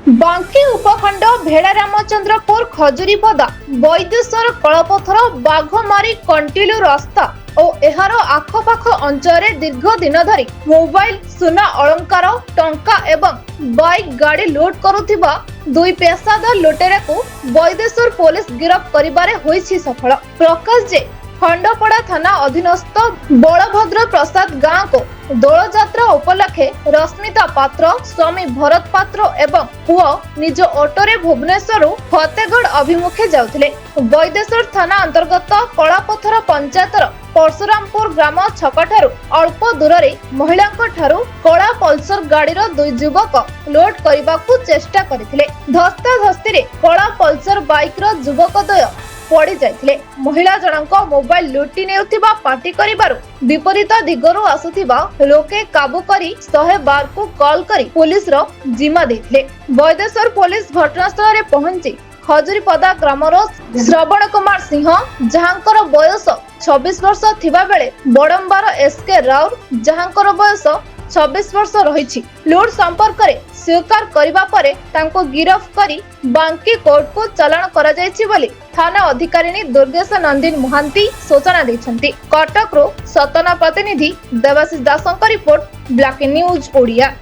बांकी उपखंड भेड़ा रामचंद्रपुर खजुरीपदा वैदेश्वर कलपथर बाघमारी कंटिलु रास्ता और एहार आखपाख अंचल दीर्घ दिन धरी मोबाइल सुना अलंकार टंका एवं बाइक गाड़ी लूट करुथिबा दुई पेशादार लुटेरा को वैदेश्वर पुलिस गिरफ्त करिबारे होईछि सफल। प्रकाश जे खंडपड़ा थाना अधीनस्थ बलभद्र प्रसाद गांव को दोल जात्रा उपलक्षे रश्मिता पात्र स्वामी भरत पात्र एवं पुओ निज ऑटोरे भुवनेश्वर फतेगढ़ अभिमुखे जाउथिले। वैदेश्वर थाना अंतर्गत कलापथर पंचायतर परशुरामपुर ग्राम छकठारु अल्प दूर महिला कला पल्सर गाड़ीर दुई युवक लोड करने चेष्टा करथिले। धस्ताधस्ती रे कला पल्सर बाइक रो युवक द्वय पड़ी जाइथिले। महिला जनक मोबाइल लुटी नेउथिबा पार्टी करिबारु विपरीत दिगरु आसुथिबा लोके काबू करी 112 को कॉल करी पुलिस रो जिम्मा देथिले। वैदेश्वर पुलिस घटनास्थल रे पहुंची खजुरीपदा ग्रामर श्रवण कुमार सिंह जहांकर बयस 26 वर्ष थिबा बेले बड़ंबार एसके राउर जहांकर बयस 26 वर्ष रही लूट संपर्क में स्वीकार करने पर तांको गिरफ्त करी बांकी कोर्ट को चालाण करा जायछि बोली थाना अधिकारी दुर्गेश नंदिनी महांती सूचना दैछन्ति। कटक रो सतना प्रतिनिधि देवाशीष दासଙ୍କ रिपोर्ट ब्लैक न्यूज ओडिया।